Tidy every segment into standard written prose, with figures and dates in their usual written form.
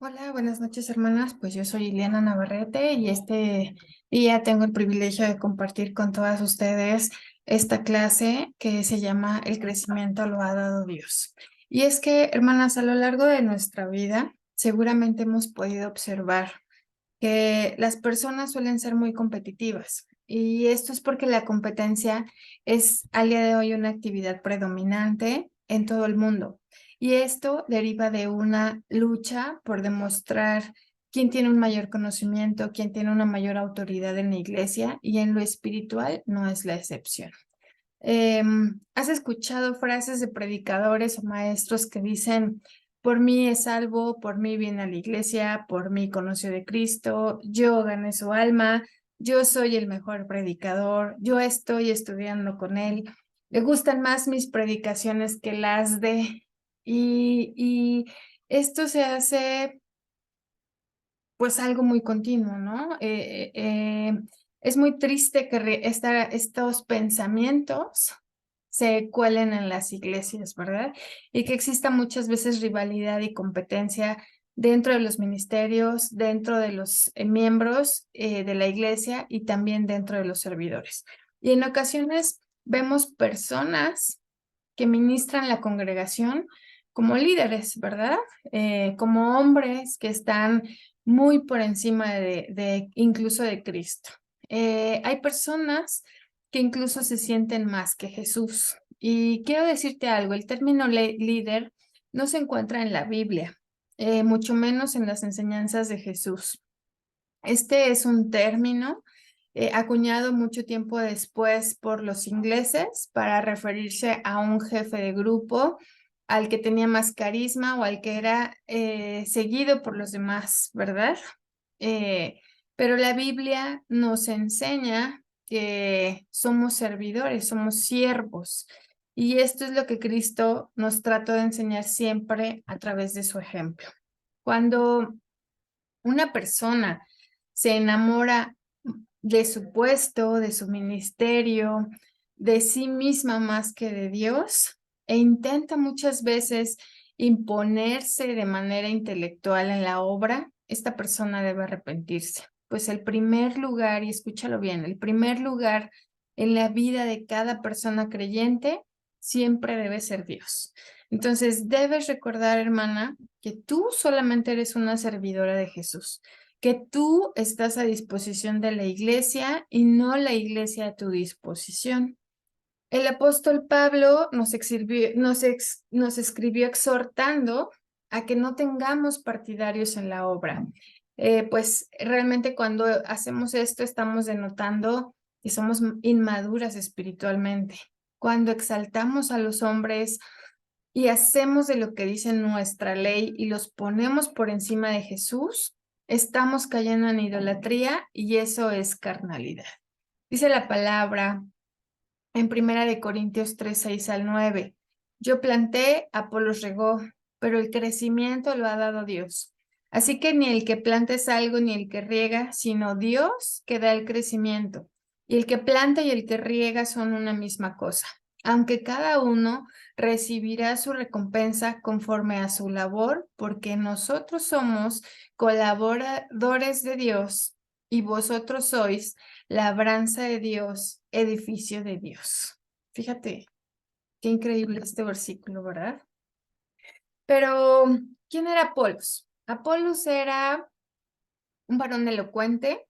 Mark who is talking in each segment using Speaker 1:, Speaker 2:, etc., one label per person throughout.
Speaker 1: Hola, buenas noches, hermanas. Pues yo soy Ileana Navarrete y este día tengo el privilegio de compartir con todas ustedes esta clase que se llama El crecimiento lo ha dado Dios. Y es que, hermanas, a lo largo de nuestra vida, seguramente hemos podido observar que las personas suelen ser muy competitivas. Y esto es porque la competencia es al día de hoy una actividad predominante en todo el mundo. Y esto deriva de una lucha por demostrar quién tiene un mayor conocimiento, quién tiene una mayor autoridad en la iglesia, y en lo espiritual no es la excepción. ¿Has escuchado frases de predicadores o maestros que dicen, por mí es salvo, por mí viene a la iglesia, por mí conoció de Cristo, yo gané su alma, yo soy el mejor predicador, yo estoy estudiando con él, le gustan más mis predicaciones que las de... Y esto se hace pues algo muy continuo, ¿no? Es muy triste que estos pensamientos se cuelen en las iglesias, ¿verdad? Y que exista muchas veces rivalidad y competencia dentro de los ministerios, dentro de los miembros de la iglesia y también dentro de los servidores. Y en ocasiones vemos personas que ministran la congregación como líderes, ¿verdad? Como hombres que están muy por encima de incluso de Cristo. Hay personas que incluso se sienten más que Jesús. Y quiero decirte algo, el término líder no se encuentra en la Biblia, mucho menos en las enseñanzas de Jesús. Este es un término acuñado mucho tiempo después por los ingleses para referirse a un jefe de grupo al que tenía más carisma o al que era seguido por los demás, ¿verdad? Eh, pero la Biblia nos enseña que somos servidores, somos siervos. Y esto es lo que Cristo nos trató de enseñar siempre a través de su ejemplo. Cuando una persona se enamora de su puesto, de su ministerio, de sí misma más que de Dios, e intenta muchas veces imponerse de manera intelectual en la obra, esta persona debe arrepentirse. Pues el primer lugar, y escúchalo bien, el primer lugar en la vida de cada persona creyente siempre debe ser Dios. Entonces, debes recordar, hermana, que tú solamente eres una servidora de Jesús, que tú estás a disposición de la iglesia y no la iglesia a tu disposición. El apóstol Pablo nos escribió exhortando a que no tengamos partidarios en la obra. Pues realmente cuando hacemos esto estamos denotando que somos inmaduras espiritualmente. Cuando exaltamos a los hombres y hacemos de lo que dice nuestra ley y los ponemos por encima de Jesús, estamos cayendo en idolatría y eso es carnalidad. Dice la palabra en Primera de Corintios 3, 6 al 9. Yo planté, Apolos regó, pero el crecimiento lo ha dado Dios. Así que ni el que planta es algo, ni el que riega, sino Dios que da el crecimiento. Y el que planta y el que riega son una misma cosa, aunque cada uno recibirá su recompensa conforme a su labor, porque nosotros somos colaboradores de Dios y vosotros sois labranza de Dios, edificio de Dios. Fíjate, qué increíble este versículo, ¿verdad? Pero, ¿quién era Apolos? Apolos era un varón elocuente,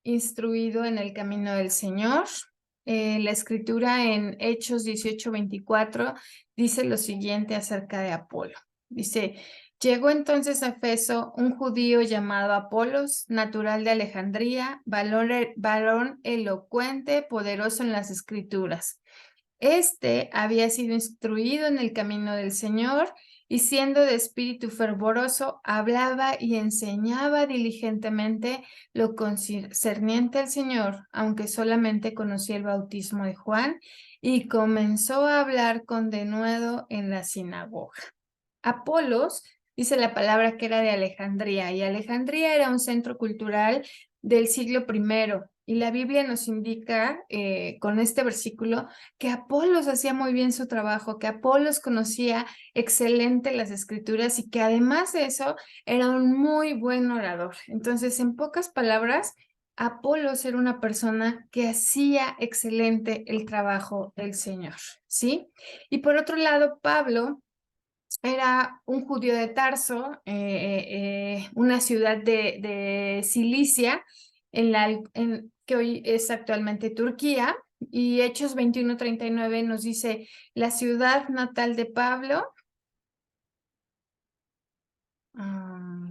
Speaker 1: instruido en el camino del Señor. La escritura en Hechos 18:24 dice lo siguiente acerca de Apolo. Dice, llegó entonces a Efeso un judío llamado Apolos, natural de Alejandría, varón elocuente, poderoso en las escrituras. Este había sido instruido en el camino del Señor y siendo de espíritu fervoroso, hablaba y enseñaba diligentemente lo concerniente al Señor, aunque solamente conocía el bautismo de Juan, y comenzó a hablar con denuedo en la sinagoga. Apolos, dice la palabra que era de Alejandría, y Alejandría era un centro cultural del siglo I Y la Biblia nos indica con este versículo que Apolos hacía muy bien su trabajo, que Apolos conocía excelente las escrituras y que además de eso era un muy buen orador. Entonces, en pocas palabras, Apolos era una persona que hacía excelente el trabajo del Señor, ¿sí? Y por otro lado, Pablo era un judío de Tarso, una ciudad de Cilicia, que hoy es actualmente Turquía, y Hechos 21:39 nos dice, la ciudad natal de Pablo, ah,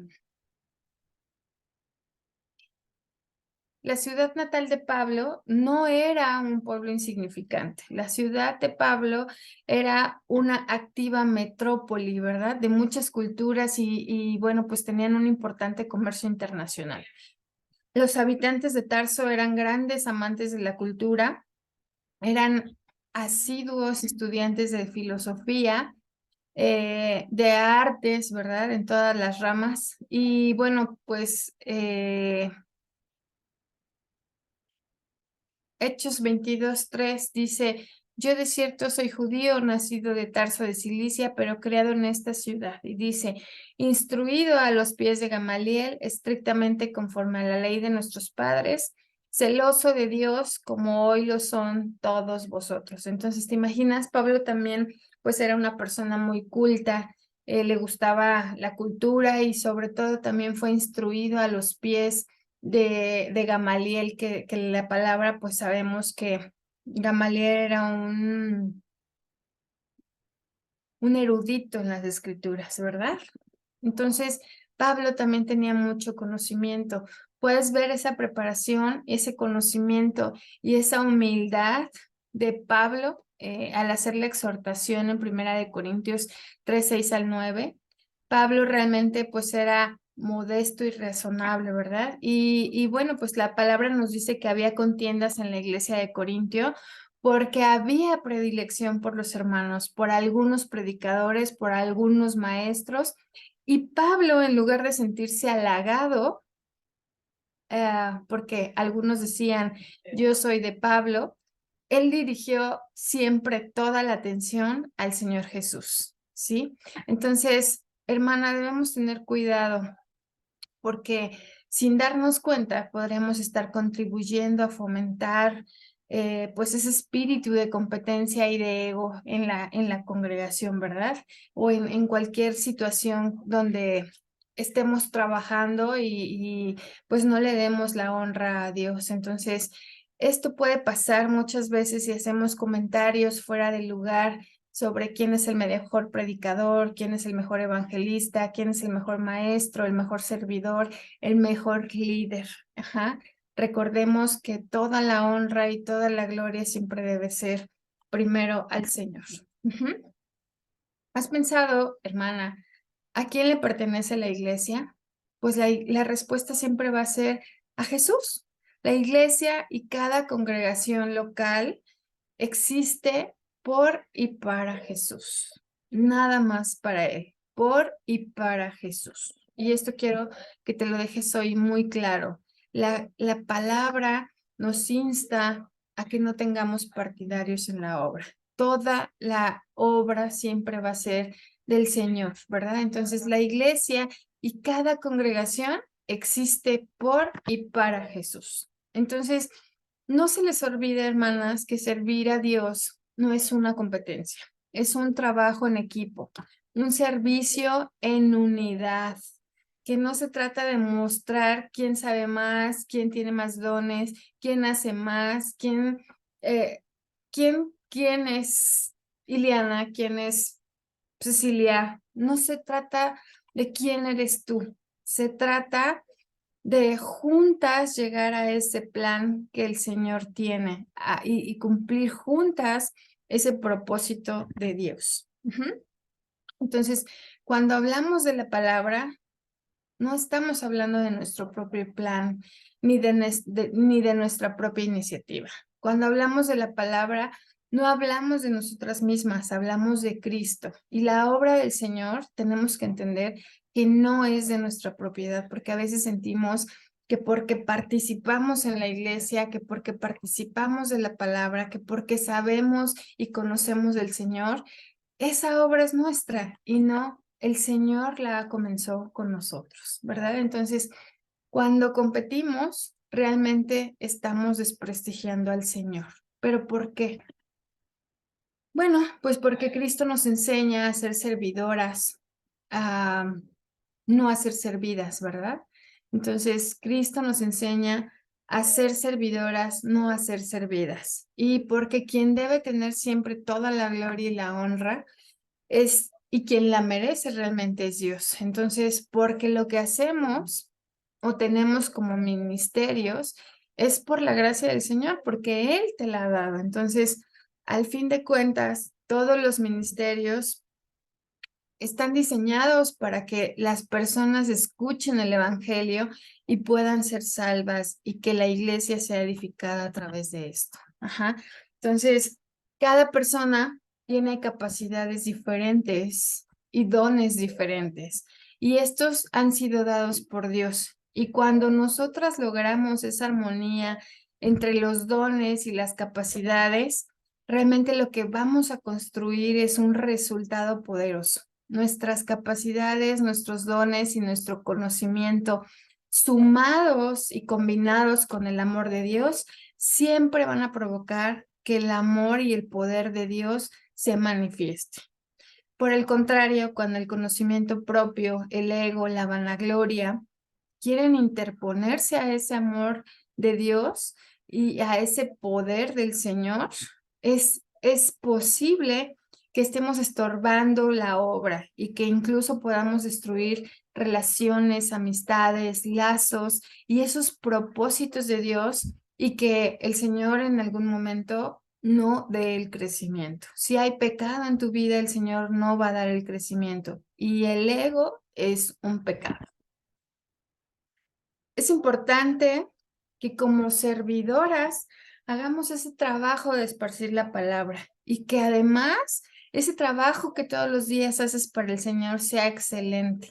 Speaker 1: la ciudad natal de Pablo no era un pueblo insignificante. La ciudad de Pablo era una activa metrópoli, ¿verdad? De muchas culturas bueno, pues tenían un importante comercio internacional. Los habitantes de Tarso eran grandes amantes de la cultura, eran asiduos estudiantes de filosofía, de artes, ¿verdad? En todas las ramas. Y bueno, pues Hechos 22:3 dice, yo de cierto soy judío, nacido de Tarso de Cilicia, pero criado en esta ciudad. Y dice, instruido a los pies de Gamaliel, estrictamente conforme a la ley de nuestros padres, celoso de Dios como hoy lo son todos vosotros. Entonces, ¿te imaginas? Pablo también, pues era una persona muy culta, le gustaba la cultura y sobre todo también fue instruido a los pies de Gamaliel, que la palabra, pues sabemos que Gamaliel era un erudito en las escrituras, ¿verdad? Entonces, Pablo también tenía mucho conocimiento. Puedes ver esa preparación, ese conocimiento y esa humildad de Pablo al hacer la exhortación en Primera de Corintios 3:6-9. Pablo realmente pues era modesto y razonable, ¿verdad? Y bueno, pues la palabra nos dice que había contiendas en la iglesia de Corintio porque había predilección por los hermanos, por algunos predicadores, por algunos maestros, y Pablo, en lugar de sentirse halagado, porque algunos decían, yo soy de Pablo, él dirigió siempre toda la atención al Señor Jesús, ¿sí? Entonces, hermana, debemos tener cuidado porque sin darnos cuenta podremos estar contribuyendo a fomentar pues ese espíritu de competencia y de ego en la congregación, ¿verdad? O en cualquier situación donde estemos trabajando pues no le demos la honra a Dios. Entonces, esto puede pasar muchas veces si hacemos comentarios fuera del lugar sobre quién es el mejor predicador, quién es el mejor evangelista, quién es el mejor maestro, el mejor servidor, el mejor líder. Ajá. Recordemos que toda la honra y toda la gloria siempre debe ser primero al Señor. Ujú. ¿Has pensado, hermana, a quién le pertenece la iglesia? Pues la respuesta siempre va a ser a Jesús. La iglesia y cada congregación local existe por y para Jesús, nada más para Él, por y para Jesús. Y esto quiero que te lo dejes hoy muy claro. La palabra nos insta a que no tengamos partidarios en la obra. Toda la obra siempre va a ser del Señor, ¿verdad? Entonces la iglesia y cada congregación existe por y para Jesús. Entonces, no se les olvide, hermanas, que servir a Dios no es una competencia, es un trabajo en equipo, un servicio en unidad, que no se trata de mostrar quién sabe más, quién tiene más dones, quién hace más, eh, quién es Ileana, quién es Cecilia. No se trata de quién eres tú, se trata de juntas llegar a ese plan que el Señor tiene y cumplir juntas ese propósito de Dios. Ujú. Entonces, cuando hablamos de la palabra, no estamos hablando de nuestro propio plan ni de nuestra propia iniciativa. Cuando hablamos de la palabra, no hablamos de nosotras mismas, hablamos de Cristo. Y la obra del Señor tenemos que entender que no es de nuestra propiedad, porque a veces sentimos que porque participamos en la iglesia, que porque participamos de la palabra, que porque sabemos y conocemos del Señor, esa obra es nuestra y no, el Señor la comenzó con nosotros, ¿verdad? Entonces, cuando competimos, realmente estamos desprestigiando al Señor. ¿Pero por qué? Bueno, pues porque Cristo nos enseña a ser servidoras, a no a ser servidas, ¿verdad? Entonces, Cristo nos enseña a ser servidoras, no a ser servidas. Y porque quien debe tener siempre toda la gloria y la honra es, y quien la merece realmente es Dios. Entonces, porque lo que hacemos o tenemos como ministerios es por la gracia del Señor, porque Él te la ha dado. Entonces, al fin de cuentas, todos los ministerios están diseñados para que las personas escuchen el Evangelio y puedan ser salvas y que la iglesia sea edificada a través de esto. Ajá. Entonces, cada persona tiene capacidades diferentes y dones diferentes y estos han sido dados por Dios. Y cuando nosotras logramos esa armonía entre los dones y las capacidades, realmente lo que vamos a construir es un resultado poderoso. Nuestras capacidades, nuestros dones y nuestro conocimiento sumados y combinados con el amor de Dios, siempre van a provocar que el amor y el poder de Dios se manifieste. Por el contrario, cuando el conocimiento propio, el ego, la vanagloria, quieren interponerse a ese amor de Dios y a ese poder del Señor, es posible que estemos estorbando la obra y que incluso podamos destruir relaciones, amistades, lazos y esos propósitos de Dios y que el Señor en algún momento no dé el crecimiento. Si hay pecado en tu vida, el Señor no va a dar el crecimiento y el ego es un pecado. Es importante que como servidoras hagamos ese trabajo de esparcir la palabra y que además ese trabajo que todos los días haces para el Señor sea excelente,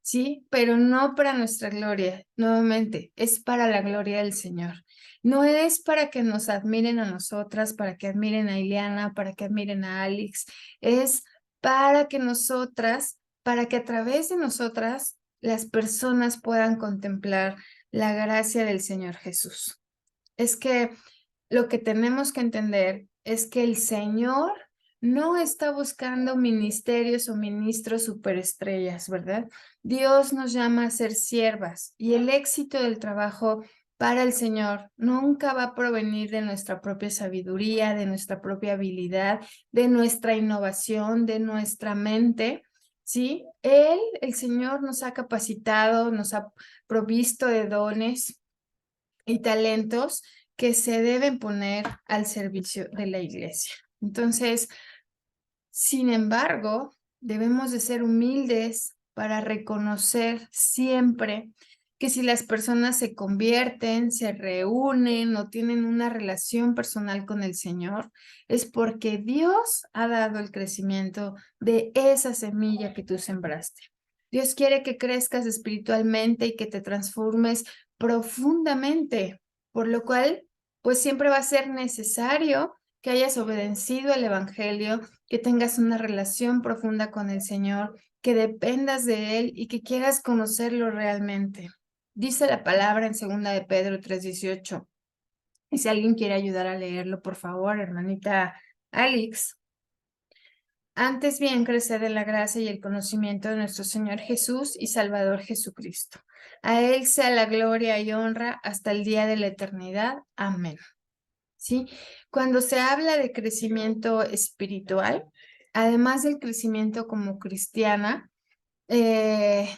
Speaker 1: ¿sí? Pero no para nuestra gloria, nuevamente, es para la gloria del Señor. No es para que nos admiren a nosotras, para que admiren a Ileana, para que admiren a Alex, es para que nosotras, para que a través de nosotras las personas puedan contemplar la gracia del Señor Jesús. Es que lo que tenemos que entender es que el Señor no está buscando ministerios o ministros superestrellas, ¿verdad? Dios nos llama a ser siervas y el éxito del trabajo para el Señor nunca va a provenir de nuestra propia sabiduría, de nuestra propia habilidad, de nuestra innovación, de nuestra mente, ¿sí? El Señor nos ha capacitado, nos ha provisto de dones y talentos que se deben poner al servicio de la iglesia. Entonces, sin embargo, debemos de ser humildes para reconocer siempre que si las personas se convierten, se reúnen o tienen una relación personal con el Señor, es porque Dios ha dado el crecimiento de esa semilla que tú sembraste. Dios quiere que crezcas espiritualmente y que te transformes profundamente, por lo cual, pues siempre va a ser necesario que hayas obedecido el Evangelio, que tengas una relación profunda con el Señor, que dependas de Él y que quieras conocerlo realmente. Dice la palabra en 2 de Pedro 3:18. Y si alguien quiere ayudar a leerlo, por favor, hermanita Alex. Antes bien, crecer en la gracia y el conocimiento de nuestro Señor Jesús y Salvador Jesucristo. A Él sea la gloria y honra hasta el día de la eternidad. Amén. ¿Sí? Cuando se habla de crecimiento espiritual, además del crecimiento como cristiana, eh,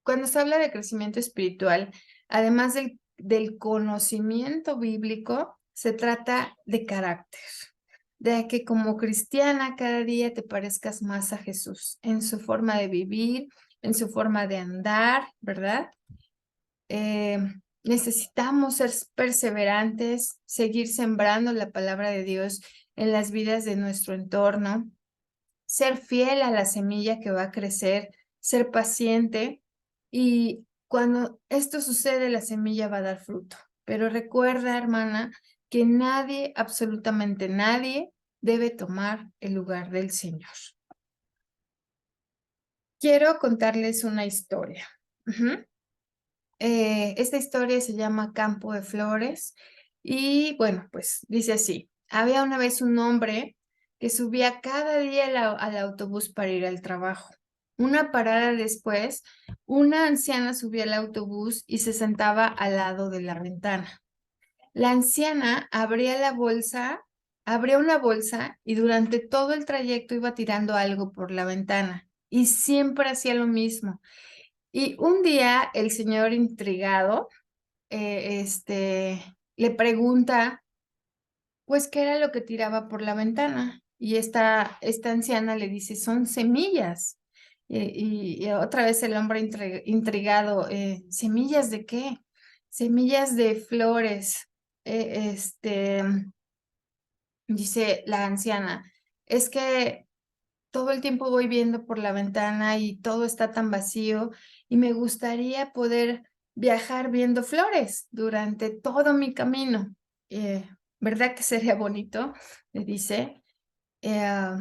Speaker 1: cuando se habla de crecimiento espiritual, además del conocimiento bíblico, se trata de carácter, de que como cristiana cada día te parezcas más a Jesús en su forma de vivir, en su forma de andar, ¿verdad? Eh, necesitamos ser perseverantes, seguir sembrando la palabra de Dios en las vidas de nuestro entorno, ser fiel a la semilla que va a crecer, ser paciente y cuando esto sucede, la semilla va a dar fruto. Pero recuerda, hermana, que nadie, absolutamente nadie, debe tomar el lugar del Señor. Quiero contarles una historia. Esta historia se llama Campo de Flores y bueno, pues dice así. Había una vez un hombre que subía cada día al autobús para ir al trabajo. Una parada después, una anciana subía al autobús y se sentaba al lado de la ventana. La anciana abría una bolsa y durante todo el trayecto iba tirando algo por la ventana y siempre hacía lo mismo. Y un día el señor intrigado, le pregunta, pues, ¿qué era lo que tiraba por la ventana? Y esta anciana le dice, son semillas. Y otra vez el hombre intrigado, ¿semillas de qué? Semillas de flores. Eh, este, Dice la anciana, es que todo el tiempo voy viendo por la ventana y todo está tan vacío y me gustaría poder viajar viendo flores durante todo mi camino. ¿Verdad que sería bonito? Le dice. Eh,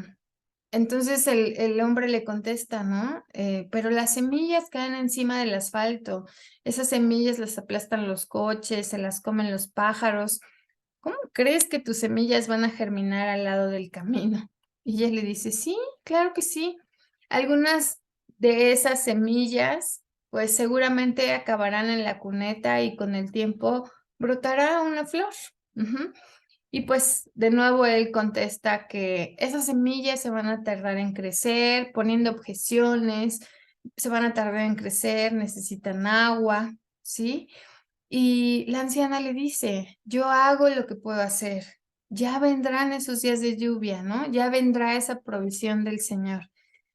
Speaker 1: entonces el hombre le contesta, ¿no? Pero las semillas caen encima del asfalto. Esas semillas las aplastan los coches, se las comen los pájaros. ¿Cómo crees que tus semillas van a germinar al lado del camino? Y ella le dice, sí, claro que sí. Algunas de esas semillas, pues seguramente acabarán en la cuneta y con el tiempo brotará una flor. Ujú. Y pues de nuevo él contesta que esas semillas se van a tardar en crecer, poniendo objeciones, se van a tardar en crecer, necesitan agua, ¿sí? Y la anciana le dice, yo hago lo que puedo hacer. Ya vendrán esos días de lluvia, ¿no? Ya vendrá esa provisión del Señor.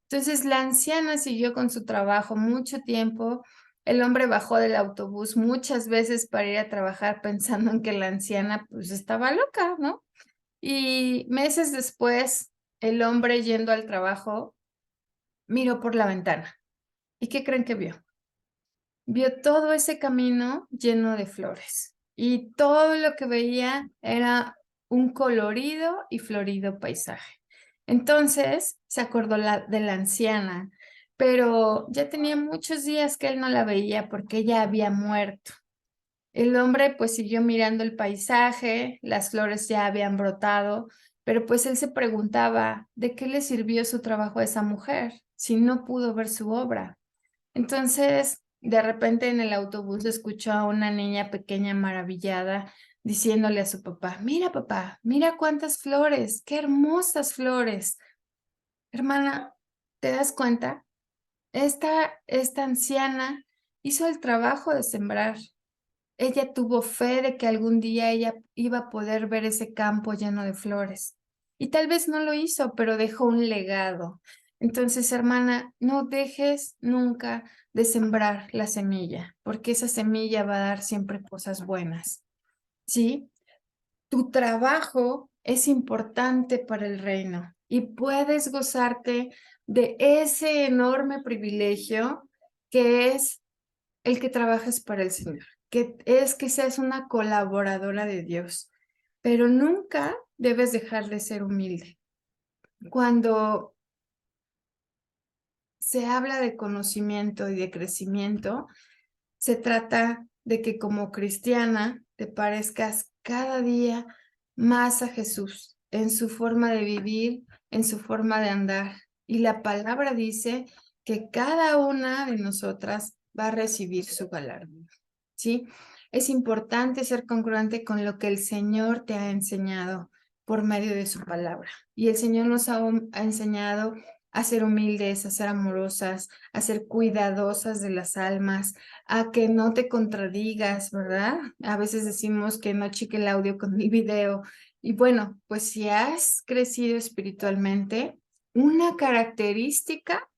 Speaker 1: Entonces la anciana siguió con su trabajo mucho tiempo. El hombre bajó del autobús muchas veces para ir a trabajar pensando en que la anciana pues estaba loca, ¿no? Y meses después, el hombre yendo al trabajo miró por la ventana. ¿Y qué creen que vio? Vio todo ese camino lleno de flores y todo lo que veía era un colorido y florido paisaje. Entonces se acordó de la anciana, pero ya tenía muchos días que él no la veía porque ella había muerto. El hombre pues siguió mirando el paisaje, las flores ya habían brotado, pero pues él se preguntaba, ¿de qué le sirvió su trabajo a esa mujer si no pudo ver su obra? Entonces, de repente en el autobús escuchó a una niña pequeña maravillada diciéndole a su papá, mira cuántas flores, qué hermosas flores. Hermana, ¿te das cuenta? Esta anciana hizo el trabajo de sembrar. Ella tuvo fe de que algún día ella iba a poder ver ese campo lleno de flores. Y tal vez no lo hizo, pero dejó un legado. Entonces, hermana, no dejes nunca de sembrar la semilla, porque esa semilla va a dar siempre cosas buenas. ¿Sí? Tu trabajo es importante para el reino y puedes gozarte de ese enorme privilegio que es el que trabajes para el Señor, que es que seas una colaboradora de Dios, pero nunca debes dejar de ser humilde. Cuando se habla de conocimiento y de crecimiento, se trata de que como cristiana te parezcas cada día más a Jesús en su forma de vivir, en su forma de andar. Y la palabra dice que cada una de nosotras va a recibir su galardón. ¿Sí? Es importante ser congruente con lo que el Señor te ha enseñado por medio de su palabra. Y el Señor nos ha enseñado a ser humildes, a ser amorosas, a ser cuidadosas de las almas, a que no te contradigas, ¿verdad? A veces decimos que no chique el audio con el video. Y bueno, pues si has crecido espiritualmente, una característica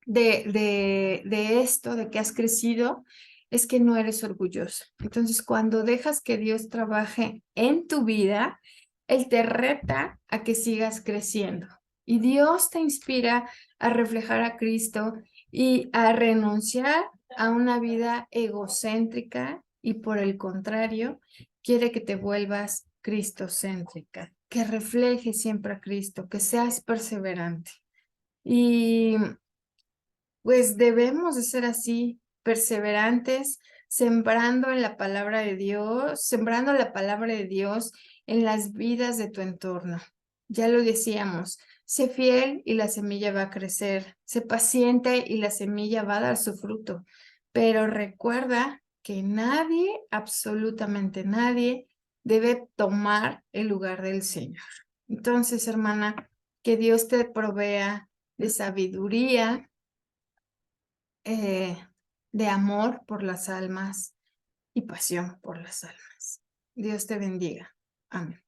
Speaker 1: de esto, de que has crecido, es que no eres orgulloso. Entonces, cuando dejas que Dios trabaje en tu vida, Él te reta a que sigas creciendo. Y Dios te inspira a reflejar a Cristo y a renunciar a una vida egocéntrica y por el contrario, quiere que te vuelvas cristocéntrica, que reflejes siempre a Cristo, que seas perseverante. Y pues debemos de ser así, perseverantes, sembrando en la palabra de Dios, sembrando la palabra de Dios en las vidas de tu entorno. Ya lo decíamos, sé fiel y la semilla va a crecer, sé paciente y la semilla va a dar su fruto. Pero recuerda que nadie, absolutamente nadie, debe tomar el lugar del Señor. Entonces, hermana, que Dios te provea de sabiduría, eh, de amor por las almas y pasión por las almas. Dios te bendiga. Amén.